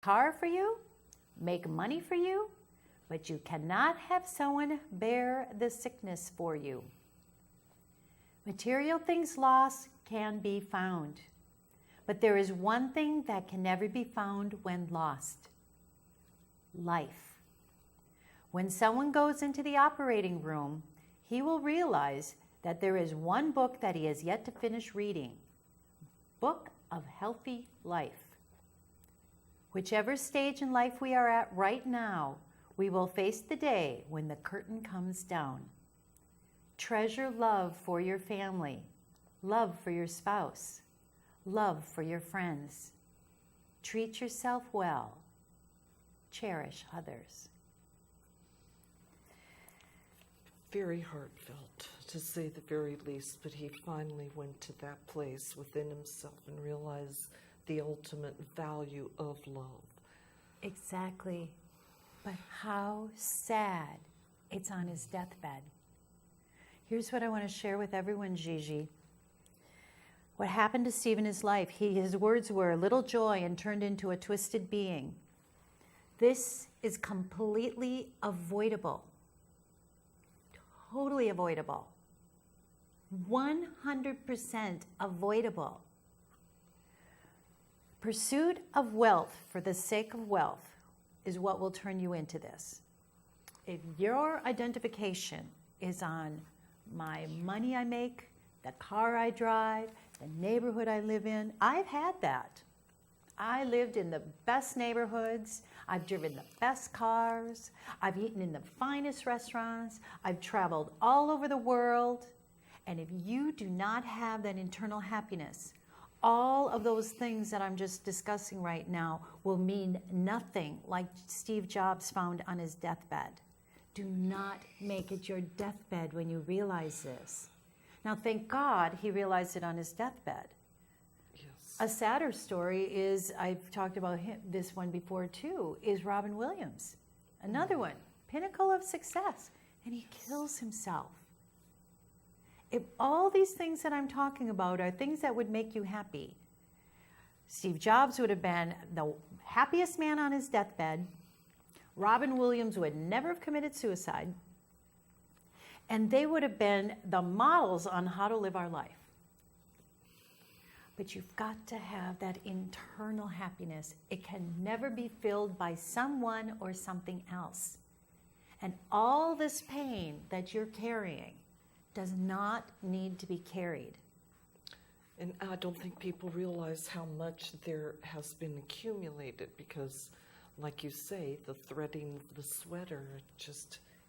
car for you, make money for you, but you cannot have someone bear the sickness for you. Material things lost can be found, but there is one thing that can never be found when lost: life. When someone goes into the operating room, he will realize that there is one book that he has yet to finish reading. Book of Healthy Life. Whichever stage in life we are at right now, we will face the day when the curtain comes down. Treasure love for your family, love for your spouse, love for your friends. Treat yourself well. Cherish others. Very heartfelt, to say the very least, but he finally went to that place within himself and realized the ultimate value of love. Exactly. But how sad it's on his deathbed. Here's what I want to share with everyone, Gigi. What happened to Steve in his life? His words were, "Little joy and turned into a twisted being." This is completely avoidable. Totally avoidable. 100% avoidable. Pursuit of wealth for the sake of wealth is what will turn you into this. If your identification is on my money I make, the car I drive, the neighborhood I live in, I've had that. I lived in the best neighborhoods. I've driven the best cars. I've eaten in the finest restaurants. I've traveled all over the world. And if you do not have that internal happiness, all of those things that I'm just discussing right now will mean nothing, like Steve Jobs found on his deathbed. Do not make it your deathbed when you realize this. Now, thank God he realized it on his deathbed. Yes. A sadder story is, I've talked about this one before too, is Robin Williams. Another one, pinnacle of success, and he kills himself. If all these things that I'm talking about are things that would make you happy, Steve Jobs would have been the happiest man on his deathbed. Robin Williams would never have committed suicide. And they would have been the models on how to live our life. But you've got to have that internal happiness. It can never be filled by someone or something else. And all this pain that you're carrying does not need to be carried. And I don't think people realize how much there has been accumulated because, like you say, the threading of the sweater,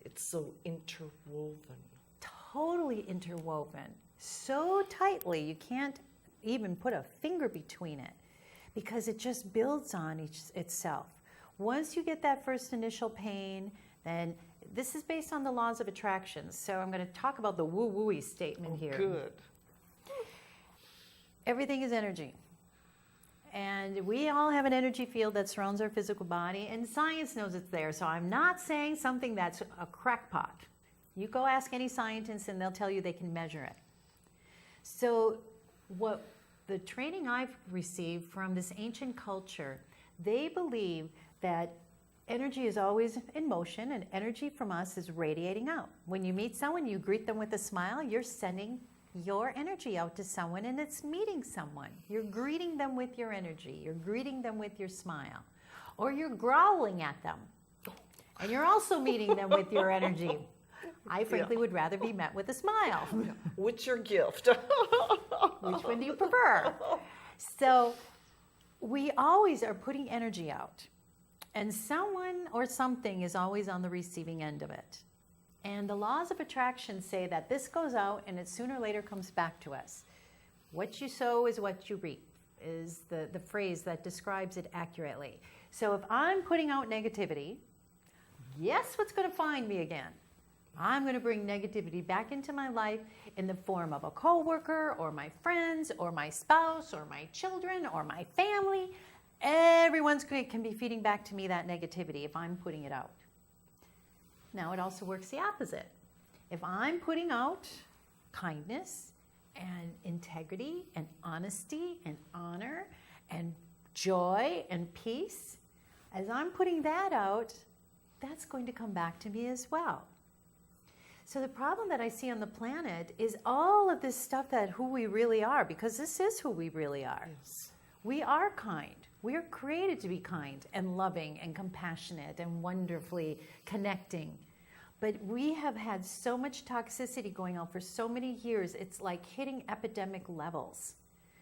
it's so interwoven. Totally interwoven. So tightly, you can't even put a finger between it because it just builds on itself. Once you get that first initial pain, then this is based on the laws of attraction. So I'm going to talk about the woo-woo-y statement here. Good. Everything is energy. And we all have an energy field that surrounds our physical body, and science knows it's there. So I'm not saying something that's a crackpot. You go ask any scientist and they'll tell you they can measure it. So what the training I've received from this ancient culture, they believe that energy is always in motion, and energy from us is radiating out. When you meet someone, you greet them with a smile, you're sending your energy out to someone, and it's meeting someone. You're greeting them with your energy. You're greeting them with your smile. Or you're growling at them, and you're also meeting them with your energy. I frankly would rather be met with a smile. What's your gift? Which one do you prefer? So we always are putting energy out. And someone or something is always on the receiving end of it. And the laws of attraction say that this goes out and it sooner or later comes back to us. What you sow is what you reap, is the phrase that describes it accurately. So if I'm putting out negativity, guess what's going to find me again? I'm going to bring negativity back into my life in the form of a coworker or my friends or my spouse or my children or my family. Everyone's can be feeding back to me that negativity if I'm putting it out. Now it also works the opposite. If I'm putting out kindness and integrity and honesty and honor and joy and peace, As I'm putting that out, that's going to come back to me as well. So the problem that I see on the planet is all of this stuff that who we really are, because this is who we really are. Yes. We are kind. We are created to be kind and loving and compassionate and wonderfully connecting. But we have had so much toxicity going on for so many years, it's like hitting epidemic levels.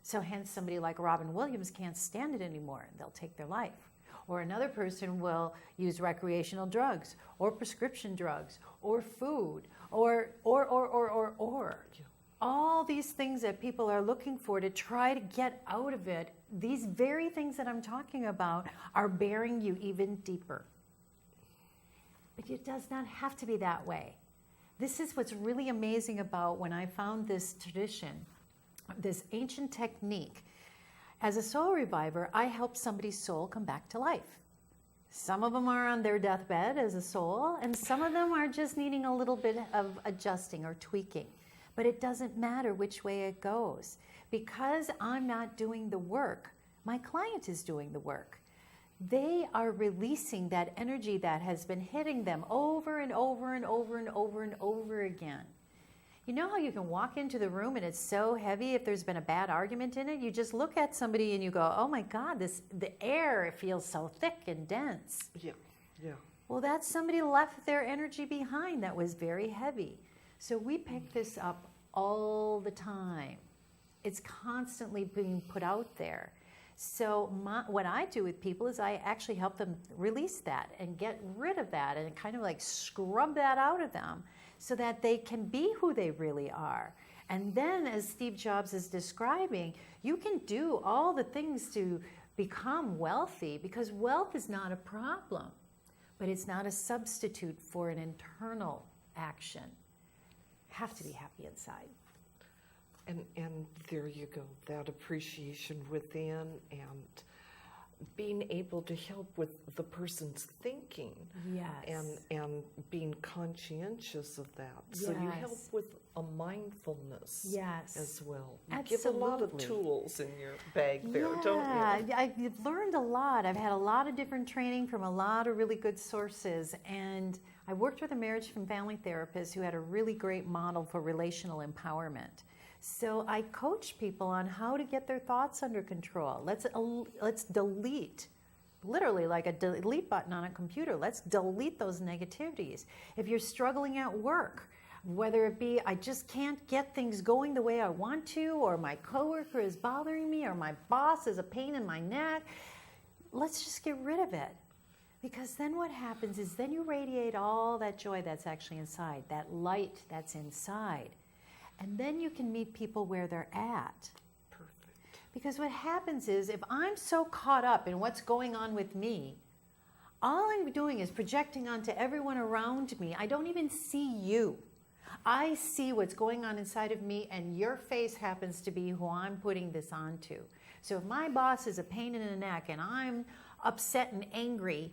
So hence somebody like Robin Williams can't stand it anymore. They'll take their life. Or another person will use recreational drugs or prescription drugs or food or. Yeah. All these things that people are looking for to try to get out of it, these very things that I'm talking about are bearing you even deeper. But it does not have to be that way. This is what's really amazing about when I found this tradition, this ancient technique. As a soul reviver, I help somebody's soul come back to life. Some of them are on their deathbed as a soul, and some of them are just needing a little bit of adjusting or tweaking. But it doesn't matter which way it goes. Because I'm not doing the work, my client is doing the work. They are releasing that energy that has been hitting them over and over and over and over and over again. You know how you can walk into the room and it's so heavy if there's been a bad argument in it? You just look at somebody and you go, oh my God, the air feels so thick and dense. Yeah. Yeah. Well, that's somebody left their energy behind that was very heavy. So we pick this up all the time. It's constantly being put out there. So what I do with people is I actually help them release that and get rid of that and kind of like scrub that out of them so that they can be who they really are. And then, as Steve Jobs is describing, you can do all the things to become wealthy, because wealth is not a problem, but it's not a substitute for an internal action. Have to be happy inside. And there you go, that appreciation within and being able to help with the person's thinking. Yes. And being conscientious of that. So you help Yes. with a mindfulness Yes. as well. You give a lot of Absolutely. tools in your bag there, Yeah, don't you? I've learned a lot. I've had a lot of different training from a lot of really good sources. And I worked with a marriage and family therapist who had a really great model for relational empowerment. So I coach people on how to get their thoughts under control. Let's delete, literally like a delete button on a computer. Let's delete those negativities. If you're struggling at work, whether it be I just can't get things going the way I want to, or my coworker is bothering me, or my boss is a pain in my neck, let's just get rid of it. Because then what happens is then you radiate all that joy that's actually inside, that light that's inside. And then you can meet people where they're at. Perfect. Because what happens is if I'm so caught up in what's going on with me, all I'm doing is projecting onto everyone around me. I don't even see you. I see what's going on inside of me, and your face happens to be who I'm putting this onto. So if my boss is a pain in the neck and I'm upset and angry,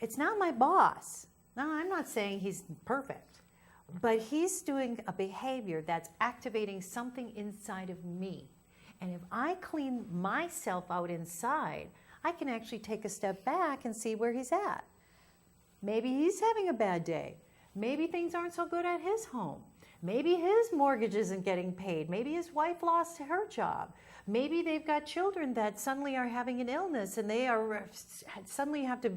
it's not my boss. No, I'm not saying he's perfect. But he's doing a behavior that's activating something inside of me. And if I clean myself out inside, I can actually take a step back and see where he's at. Maybe he's having a bad day. Maybe things aren't so good at his home. Maybe his mortgage isn't getting paid. Maybe his wife lost her job. Maybe they've got children that suddenly are having an illness and they are suddenly have to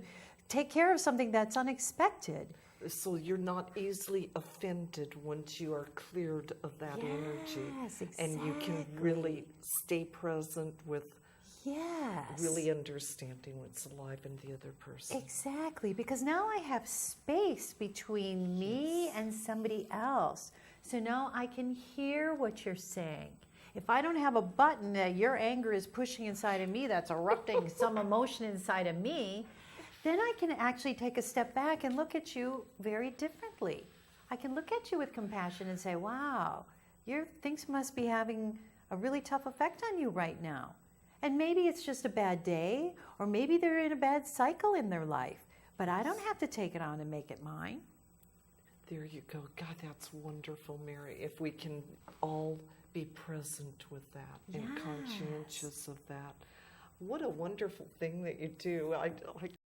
take care of something that's unexpected. So you're not easily offended once you are cleared of that energy. Yes, And you can really stay present with really understanding what's alive in the other person. Exactly, because now I have space between me and somebody else. So now I can hear what you're saying. If I don't have a button that your anger is pushing inside of me that's erupting some emotion inside of me, then I can actually take a step back and look at you very differently. I can look at you with compassion and say, wow, your things must be having a really tough effect on you right now. And maybe it's just a bad day, or maybe they're in a bad cycle in their life, but I don't have to take it on and make it mine. There you go. God, that's wonderful, Mary. If we can all be present with that and conscientious of that. what a wonderful thing that you do. I